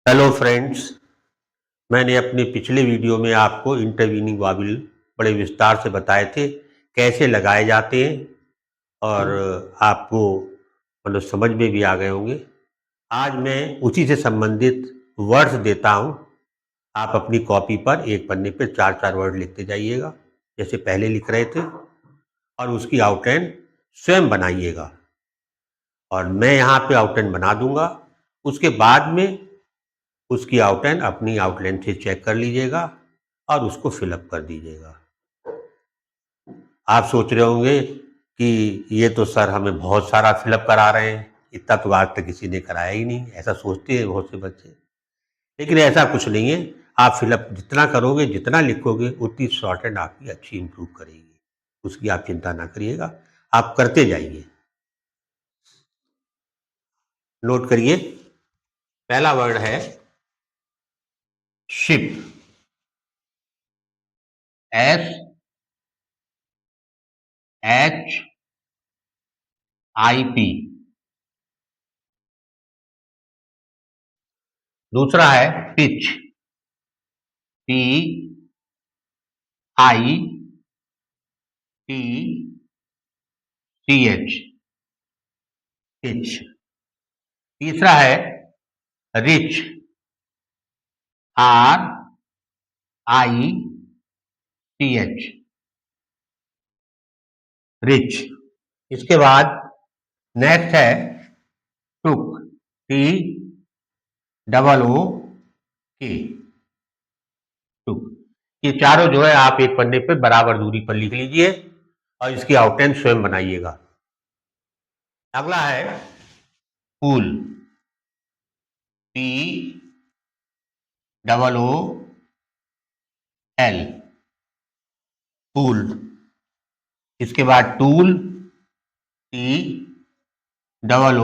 Hello friends. मैंने अपने पिछले वीडियो में आपको इंटरवीनिंग वाविल बड़े विस्तार से बताए थे कैसे लगाए जाते हैं और आपको मतलब समझ में भी आ गए होंगे। आज मैं उसी से संबंधित वर्ड्स देता हूं। आप अपनी कॉपी पर एक पन्ने पे 4-4 वर्ड लिखते जाइएगा जैसे पहले लिख रहे थे और उसकी आउटलाइन स्वयं बनाइएगा और मैं यहाँ पे आउटलाइन बना दूंगा। उसके बाद में उसकी आउटलाइन अपनी आउटलाइन से चेक कर लीजिएगा और उसको फिलअप कर दीजिएगा। आप सोच रहे होंगे कि ये तो सर हमें बहुत सारा फिलअप करा रहे हैं, इतना तो आज तक किसी ने कराया ही नहीं, ऐसा सोचते हैं बहुत से बच्चे। लेकिन ऐसा कुछ नहीं है। आप फिलअप जितना करोगे, जितना लिखोगे, उतनी शॉर्ट हैंड आपकी अच्छी इंप्रूव करेगी। उसकी आप चिंता ना करिएगा, आप करते जाइए। नोट करिए, पहला वर्ड है शिप। SHIP। दूसरा है पिच। PITCH, pitch. तीसरा है रिच। RICH, rich. इसके बाद नेक्स्ट है टुक। TOOK, टुक। ये चारों जो है आप एक पन्ने पे बराबर दूरी पर लिख लीजिए और इसकी आउटलाइन स्वयं बनाइएगा। अगला है पूल। POOL, pool. इसके बाद टूल। TOOL,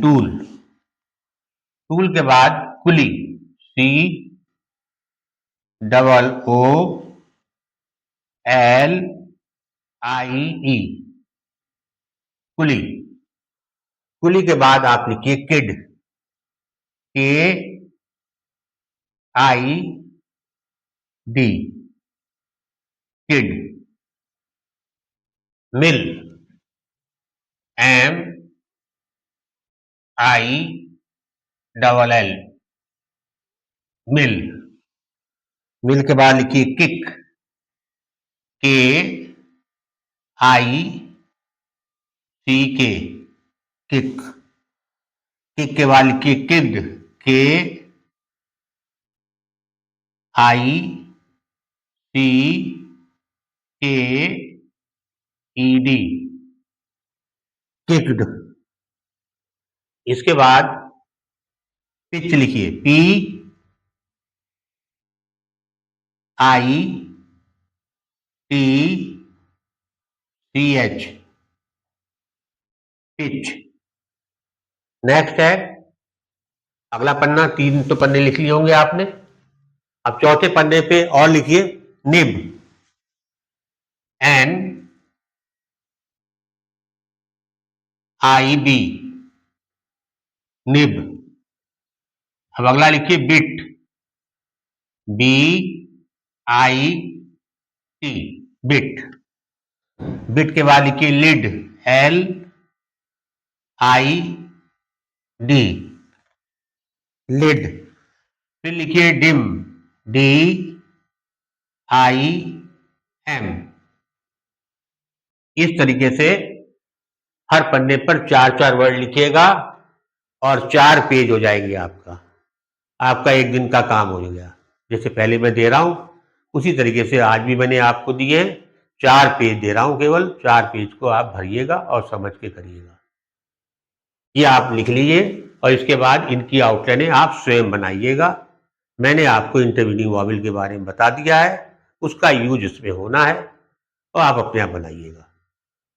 tool. टूल के बाद कुली। COOLIE, कुली। कुली के बाद आप लिखिए kid. KID, kid. Mill. MILL, mill. Mill के बाद लिखिए किक। KICK, kick. किक के बाद लिखिए किड। KICKED, kicked. इसके बाद पिच लिखिए। PITCH, pitch. नेक्स्ट है अगला पन्ना। 3 तो पन्ने लिख लिए होंगे आपने। अब चौथे पन्ने पे और लिखिए निब। NIB, nib. अब अगला लिखिए बिट। BIT, bit. बिट के बाद लिखिए लिड। LID, lid. फिर लिखिए डिम। DIM। इस तरीके से हर पन्ने पर 4-4 वर्ड लिखिएगा और 4 पेज हो जाएंगे आपका एक दिन का काम हो गया। जैसे पहले मैं दे रहा हूं उसी तरीके से आज भी मैंने आपको दिए 4 पेज दे रहा हूं। केवल 4 पेज को आप भरिएगा और समझ के करिएगा। ये आप लिख लीजिए और इसके बाद इनकी आउटलाइनें आप स्वयं बनाइएगा। मैंने आपको इंटरवीनिंग वॉवेल के बारे में बता दिया है, उसका यूज इसमें होना है और आप अपने आप बनाइएगा।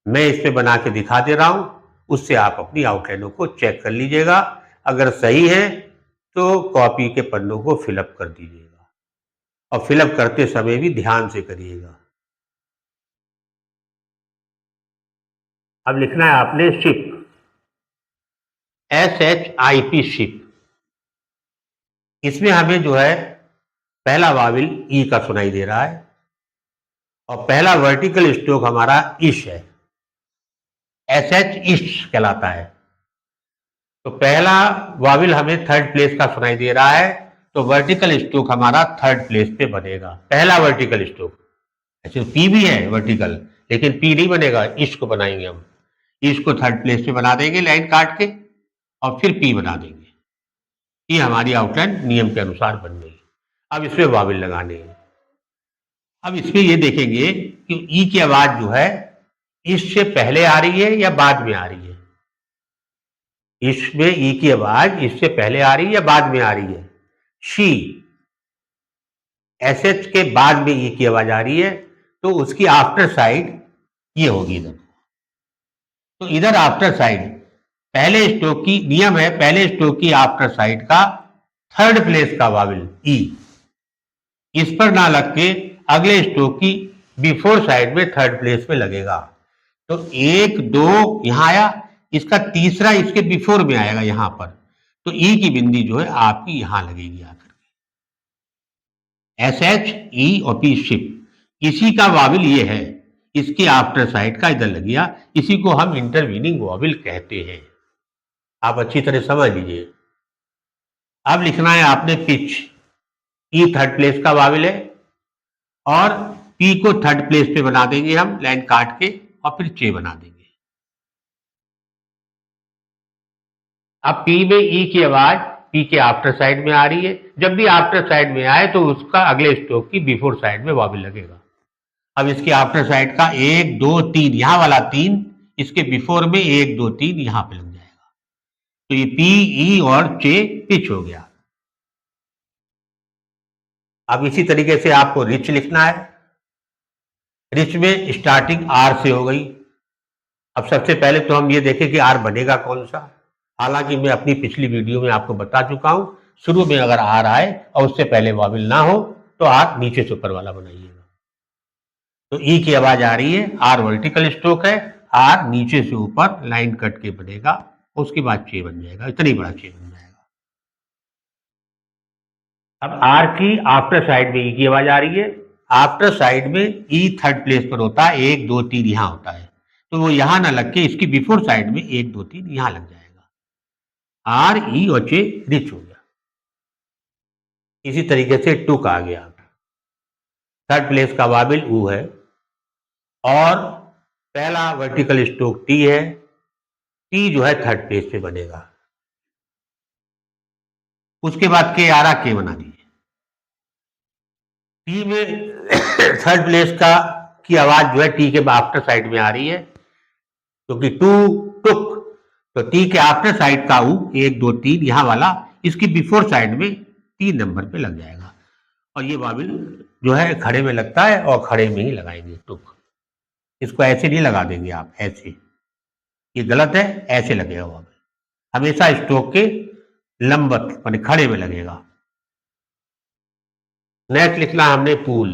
मैं इस पे बना के दिखा दे रहा हूं, उससे आप अपनी आउटलाइनों को चेक कर लीजिएगा। अगर सही है तो कॉपी के पन्नों को फिलअप कर दीजिएगा और फिलअप करते समय भी ध्यान से करिएगा। अब लिखना है आपने शिप। SHIP, ship. इसमें हमें जो है पहला वाविल ई का सुनाई दे रहा है और पहला वर्टिकल स्ट्रोक हमारा इश है, एस एच इश कहलाता है। तो पहला वाविल हमें थर्ड प्लेस का सुनाई दे रहा है, तो वर्टिकल स्ट्रोक हमारा थर्ड प्लेस पे बनेगा, पहला वर्टिकल स्ट्रोक। ऐसे पी भी है वर्टिकल, लेकिन पी नहीं बनेगा, इश को बनाएंगे हम। इश को थर्ड प्लेस पे बना देंगे लाइन काट के और फिर पी बना देंगे। ये हमारी आउटलाइन नियम के अनुसार बन गई। अब इसमें वाविल लगाने हैं। अब इसमें ये देखेंगे कि ई की आवाज जो है इससे पहले आ रही है या बाद में आ रही है। इसमें ई की आवाज इससे पहले आ रही है या बाद में आ रही है। शी, एस एच के बाद में ई की आवाज आ रही है, तो उसकी आफ्टर साइड ये होगी इधर। तो इधर आफ्टर साइड पहले स्ट्रोक की नियम है, पहले स्ट्रोक की आफ्टर साइड का थर्ड प्लेस का वाविल ई इस पर ना लग के अगले स्ट्रोक की बिफोर साइड में थर्ड प्लेस में लगेगा। तो 1 2 यहां आया, इसका तीसरा इसके बिफोर में आएगा यहां पर। तो ई की बिंदी जो है आपकी यहां लगेगी आकर के। एस एच ई और पी शिप, इसी का वाविल ये है, इसकी आफ्टर साइड का इधर लग गया, इसी को हम इंटरवीनिंग वाविल कहते हैं। आप अच्छी तरह समझ लीजिए। अब लिखना है आपने पिच, ई थर्ड प्लेस का वाविल है और पी को थर्ड प्लेस पे बना देंगे हम लाइन काट के और फिर चे बना देंगे। अब पी में ई की आवाज पी के आफ्टर साइड में आ रही है, जब भी आफ्टर साइड में आए तो उसका अगले स्ट्रोक की बिफोर साइड में वाविल लगेगा। अब इसके आफ्टर साइड का 1 2 3, यहां वाला 3 इसके बिफोर में 1 2 3 यहां पे लग जाएगा। तो ये पी ई और चे पिच हो गया। अब इसी तरीके से आपको रिच लिखना है। रिच में स्टार्टिंग आर से हो गई। अब सबसे पहले तो हम ये देखें कि आर बनेगा कौन सा। हालांकि मैं अपनी पिछली वीडियो में आपको बता चुका हूं, शुरू में अगर आर आए और उससे पहले वाविल ना हो तो आर नीचे से ऊपर वाला बनाइएगा। तो ई की आवाज आ रही है, आर वर्टिकल स्ट्रोक है, आर नीचे से ऊपर लाइन कट के बनेगा, उसके बाद चे बन जाएगा, इतना ही बड़ा चे बन जाएगा। अब आर की आफ्टर साइड में ई की आवाज आ रही है, आफ्टर साइड में ई थर्ड प्लेस पर होता है, 1 2 3 यहां होता है, तो वो यहां ना लग के इसकी बिफोर साइड में 1 2 3 यहां लग जाएगा। आर ई और चे रिच हो गया। इसी तरीके से टुक आ गया, थर्ड प्लेस का वाविल ऊ है और पहला वर्टिकल स्ट्रोक टी है, टी जो है थर्ड प्लेस पे बनेगा। उसके बाद के आरा के बना दीजिए। टी में थर्ड प्लेस का की आवाज जो है टी के आफ्टर साइड में आ रही है, क्योंकि टू टुक, तो टी के आफ्टर साइड का ऊ 1 2 3 यहां वाला इसकी बिफोर साइड में 3 नंबर पे लग जाएगा। और ये वाविल जो है खड़े में लगता है और खड़े में ही लगाएंगे टुक। इसको ऐसे नहीं लगा देंगे आप, ऐसे, ये गलत है, ऐसे लगेगा वाविल। हमेशा स्ट्रोक के लंबवत माने खड़े में लगेगा। नेक्स्ट लिखना हमने पूल।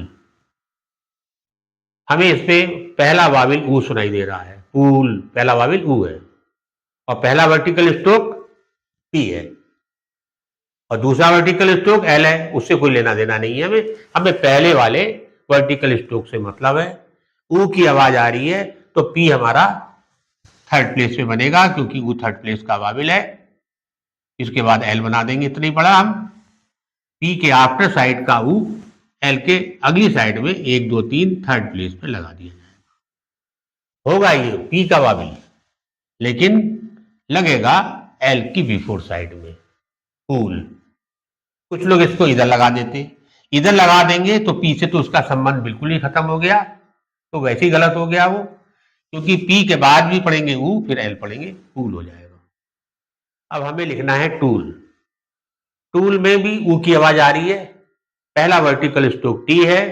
हमें इसमें पहला वाविल ऊ सुनाई दे रहा है, पूल पहला वाविल ऊ है और पहला वर्टिकल स्ट्रोक पी है और दूसरा वर्टिकल स्ट्रोक एल है, उससे कोई लेना देना नहीं है। हमें पहले वाले वर्टिकल स्ट्रोक से मतलब है। ऊ की आवाज आ रही है तो पी हमारा थर्ड प्लेस पे बनेगा, क्योंकि ऊ थर्ड प्लेस का वाविल है। इसके बाद एल बना देंगे, इतना ही बड़ा हम। पी के आफ्टर साइड का ऊ एल के अगली साइड में 1 2 3 थर्ड प्लेस पे लगा दिया जाएगा। होगा ये पी का वाविल, लेकिन लगेगा एल की बिफोर साइड में, पूल। कुछ लोग इसको इधर लगा देते, इधर लगा देंगे तो पी से तो उसका संबंध बिल्कुल ही खत्म हो गया, तो वैसे ही गलत हो गया वो, क्योंकि पी के बाद भी पढ़ेंगे ऊ, फिर एल पढ़ेंगे, पूल हो जाएगा। अब हमें लिखना है टूल। टूल में भी ऊ की आवाज आ रही है, पहला वर्टिकल स्ट्रोक टी है,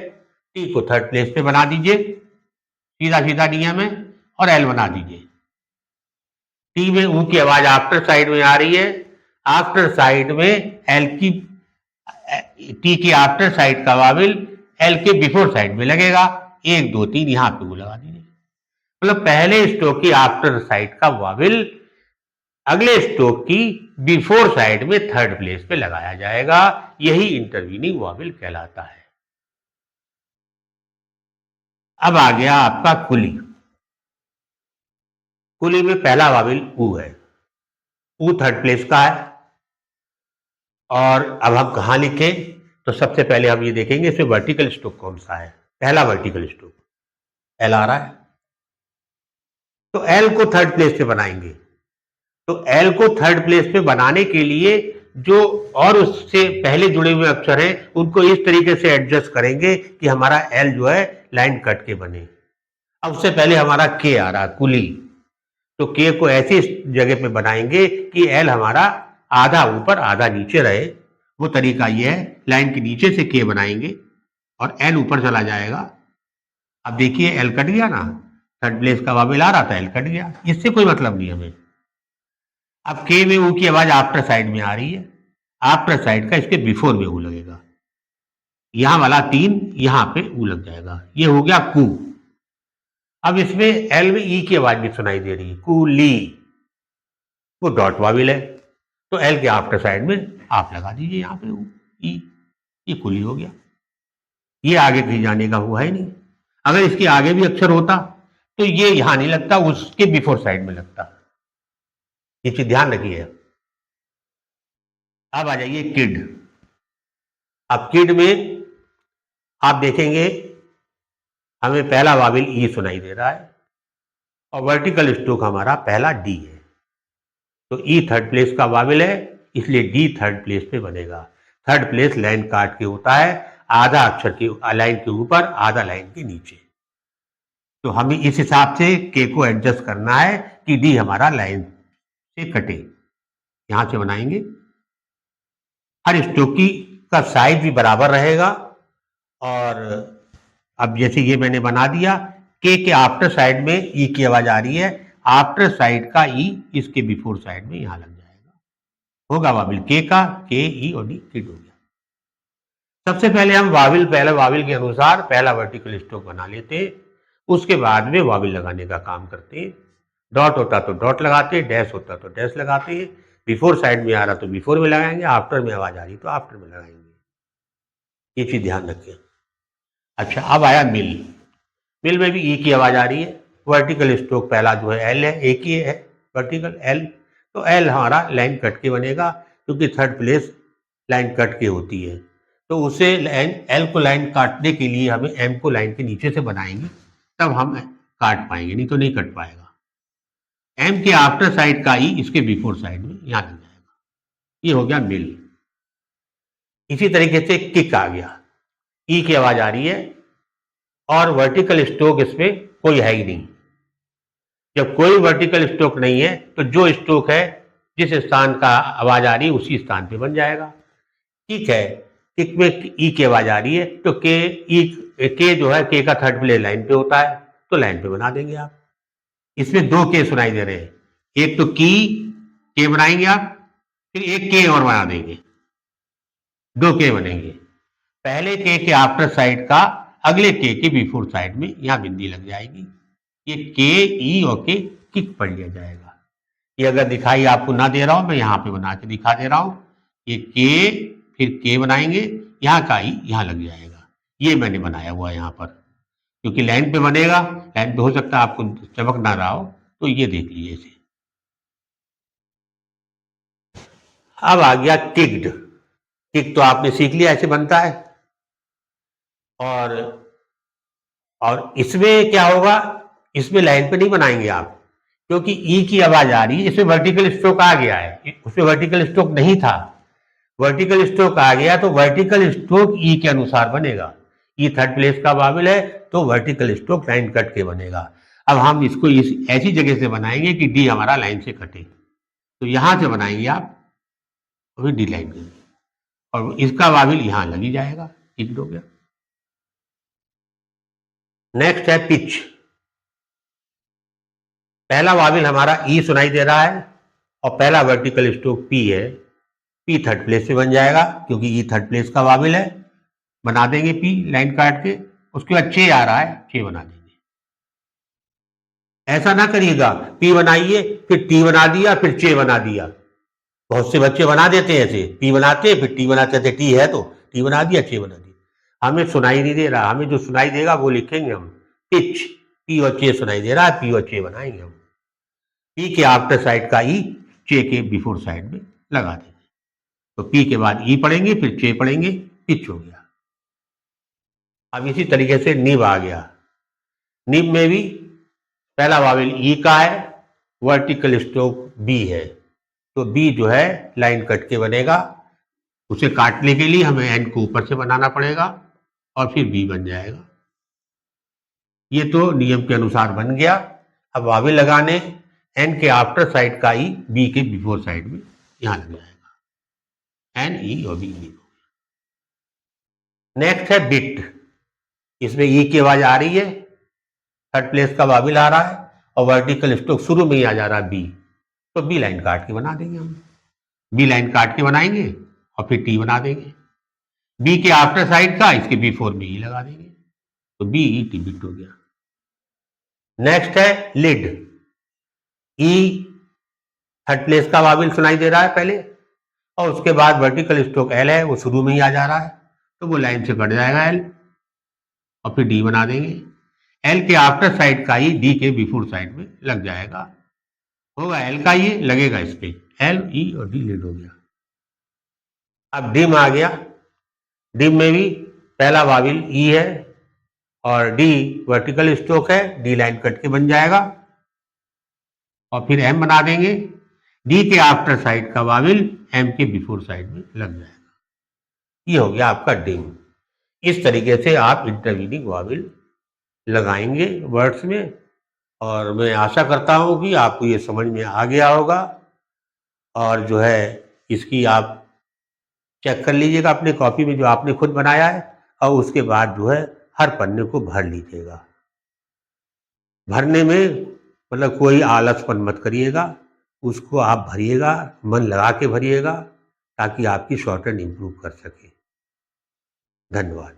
टी को थर्ड प्लेस पे बना दीजिए, सीधा सीधा नियम है, और एल बना दीजिए। टी में ऊ की आवाज आफ्टर साइड में आ रही है, आफ्टर साइड में एल की, टी की आफ्टर साइड का वाविल एल के बिफोर साइड में लगेगा, 1 2 3 यहां पे वो लगा दीजिए। मतलब पहले स्ट्रोक की आफ्टर साइड का वाविल अगले स्ट्रोक की बिफोर साइड में थर्ड प्लेस पे लगाया जाएगा। यही इंटरवीनिंग वॉवेल कहलाता है। अब आ गया आपका कुली। कुली में पहला वॉवेल ऊ है। ऊ थर्ड प्लेस का है। और अब हम कहां लिखें, तो सबसे पहले हम ये देखेंगे इसमें वर्टिकल स्ट्रोक कौन सा है। पहला वर्टिकल स्ट्रोक एल आ रहा है, तो एल को थर्ड प्लेस पे बनाएंगे। तो एल को थर्ड प्लेस पे बनाने के लिए जो और उससे पहले जुड़े हुए अक्षर हैं उनको इस तरीके से एडजस्ट करेंगे कि हमारा एल जो है लाइन कट के बने। अब उससे पहले हमारा के आ रहा कुली, तो के को ऐसी जगह पे बनाएंगे कि एल हमारा आधा ऊपर आधा नीचे रहे। वो तरीका ये है, लाइन के नीचे से के बनाएंगे और एल ऊपर चला जाएगा। अब देखिए एल कट गया ना, थर्ड प्लेस का वावेल आ रहा था, एल कट गया। इससे कोई मतलब नहीं हमें। अब के में ऊ की आवाज आफ्टर साइड में आ रही है। आफ्टर साइड का इसके बिफोर में ऊ लगेगा। यहां वाला 3 यहां पे ऊ लग जाएगा। ये हो गया कू। अब इसमें एल में ई की आवाज भी सुनाई दे रही है, कूली। वो डॉट वाविल है, तो एल के आफ्टर साइड में आप लगा दीजिए यहां पे ई। ये कुली हो गया। ये आगे कहीं जाने का हुआ है नहीं। अगर इसके आगे भी अक्षर होता तो ये यहां नहीं लगता, उसके बिफोर साइड में लगता। ये चीज ध्यान रखिए। अब आ जाइए किड। अब किड में आप देखेंगे हमें पहला वाविल ई सुनाई दे रहा है और वर्टिकल स्ट्रोक हमारा पहला डी है। तो ई थर्ड प्लेस का वाविल है, इसलिए डी थर्ड प्लेस पे बनेगा। थर्ड प्लेस लाइन काट के होता है, आधा अक्षर की लाइन के ऊपर आधा लाइन के नीचे। तो हमें इस हिसाब से के को एडजस्ट करना है कि डी हमारा लाइन से कटे। यहां से बनाएंगे। हर स्ट्रोक की का साइज भी बराबर रहेगा। और अब जैसे ये मैंने बना दिया, के आफ्टर साइड में ई की आवाज आ रही है, आफ्टर साइड का ई इसके बिफोर साइड में यहां लग जाएगा। होगा वाविल के का, के ई और डी किड हो गया। सबसे पहले हम पहले वाविल के अनुसार पहला वर्टिकल स्ट्रोक बना लेते हैं, उसके बाद में वाविल लगाने का काम करते हैं। डॉट होता तो डॉट लगाते हैं, डैश होता तो डैश लगाते हैं। बिफोर साइड में आ रहा तो बिफोर में लगाएंगे, आफ्टर में आवाज आ रही तो आफ्टर में लगाएंगे। ये चीज ध्यान रखें। अच्छा, अब आया मिल। मिल में भी ई की आवाज आ रही है। वर्टिकल स्ट्रोक पहला जो है एल है, एक ही है वर्टिकल एल। तो एल हमारा लाइन कट के बनेगा, क्योंकि थर्ड प्लेस लाइन कट के होती है। तो उसे लाइन एल को लाइन काटने के लिए हमें एम को लाइन के नीचे से बनाएंगे, तब हम काट पाएंगे, नहीं तो नहीं कट पाएगा। एम के आफ्टर साइड का ई इसके बिफोर साइड में यहां लग जाएगा। ये हो गया मिल। इसी तरीके से किक आ गया। ई की आवाज आ रही है और वर्टिकल स्ट्रोक इसमें कोई है ही नहीं। जब कोई वर्टिकल स्ट्रोक नहीं है तो जो स्ट्रोक है जिस स्थान का आवाज आ रही है उसी स्थान पे बन जाएगा। ठीक है, किक में ई की आवाज आ रही है तो के ई के जो है के का थर्ड प्लेस लाइन पे होता है, तो लाइन पे बना देंगे आप। इसमें 2 के सुनाई दे रहे हैं, एक तो की के बनाएंगे आप, फिर एक के और बना देंगे, 2 के बनेंगे। पहले के आफ्टर साइड का अगले के बिफोर साइड में यहां बिंदी लग जाएगी। ये के ई और के किक पढ़ लिया जाएगा। ये अगर दिखाई आपको ना दे रहा हूं, मैं यहां पे बना के दिखा दे रहा हूं। ये के, फिर के बनाएंगे, यहां का ई यहां लग जाएगा। ये मैंने बनाया हुआ है यहां पर, क्योंकि लाइन पे बनेगा। लाइन पे हो सकता है आपको चमक ना रहा हो, तो ये देख लीजिए इसे। अब आ गया किक्ड। किक तो आपने सीख लिया ऐसे बनता है। और इसमें क्या होगा, इसमें लाइन पे नहीं बनाएंगे आप, क्योंकि ई की आवाज आ रही है। इसमें वर्टिकल स्ट्रोक आ गया है, उसमें वर्टिकल स्ट्रोक नहीं था। वर्टिकल स्ट्रोक आ गया तो वर्टिकल स्ट्रोक ई के अनुसार बनेगा। ई थर्ड प्लेस का वाविल है तो वर्टिकल स्ट्रोक लाइन कट के बनेगा। अब हम इसको ऐसी जगह से बनाएंगे कि डी हमारा लाइन से कटे। तो यहां से बनाएंगे आप, अभी डी लाइन में, और इसका वाविल यहां लग ही जाएगा। ठीक हो गया। नेक्स्ट है पिच। पहला वाविल हमारा ई सुनाई दे रहा है और पहला वर्टिकल स्ट्रोक पी है। पी थर्ड प्लेस पे बन जाएगा, क्योंकि ई थर्ड प्लेस का वाविल है। बना देंगे पी लाइन काट के। उसके बाद चे आ रहा है, चे बना देंगे। ऐसा ना करिएगा, पी बनाइए, फिर टी बना दिया, फिर चे बना दिया। बहुत से बच्चे बना देते हैं ऐसे, पी बनाते हैं, फिर टी बनाते थे, टी है तो टी बना दिया, चे बना दिया। हमें सुनाई नहीं दे रहा, हमें जो सुनाई देगा वो लिखेंगे हम। पिच, पी और चे सुनाई दे रहा है, पी और चे बनाएंगे हम। पी के आफ्टर साइड का ई चे के बिफोर साइड में लगा देंगे। तो पी के बाद ई पढ़ेंगे, फिर चे पढ़ेंगे, पिच हो गया। अब इसी तरीके से निब आ गया। निब में भी पहला वावेल ई का है, वर्टिकल स्ट्रोक बी है, तो बी जो है लाइन कट के बनेगा। उसे काटने के लिए हमें एन को ऊपर से बनाना पड़ेगा और फिर बी बन जाएगा। ये तो नियम के अनुसार बन गया। अब वावेल लगाने, एन के आफ्टर साइड का ई बी के बिफोर साइड में यहां लग जाएगा, एन ई और बी। नेक्स्ट है बिट। इसमें ई की आवाज आ रही है, थर्ड प्लेस का वावेल आ रहा है और वर्टिकल स्ट्रोक शुरू में ही आ जा रहा है बी, तो बी लाइन काट के बना देंगे हम। बी लाइन काट के बनाएंगे और फिर टी बना देंगे। बी के आफ्टर साइड का इसके बिफोर में ही लगा देंगे, तो बी ई टी बिट हो गया। नेक्स्ट है लिड। ई थर्ड प्लेस का वावेल सुनाई दे रहा है पहले, और उसके बाद वर्टिकल स्ट्रोक एल है, वो शुरू में ही आ जा रहा है, तो वो लाइन से कट जाएगा एल और फिर डी बना देंगे। एल के आफ्टर साइड का ही डी के बिफोर साइड में लग जाएगा, होगा एल का, ये लगेगा इस पे, एल ई और डी लिड हो गया। अब डिम आ गया। डिम में भी पहला वावेल ई है और डी वर्टिकल स्ट्रोक है, डी लाइन कट के बन जाएगा और फिर एम बना देंगे। डी के आफ्टर साइड का वावेल एम के बिफोर साइड में लग जाएगा। ये हो गया आपका डिम। इस तरीके से आप इंटरवीनिंग वावेल लगाएंगे वर्ड्स में, और मैं आशा करता हूं कि आपको ये समझ में आ गया होगा। और जो है इसकी आप चेक कर लीजिएगा अपने कॉपी में जो आपने खुद बनाया है, और उसके बाद जो है हर पन्ने को भर लीजिएगा। भरने में मतलब कोई आलसपन मत करिएगा, उसको आप भरिएगा, मन लगा के भरिएगा, ताकि आपकी शॉर्ट हैंड इम्प्रूव कर सके। धन्यवाद।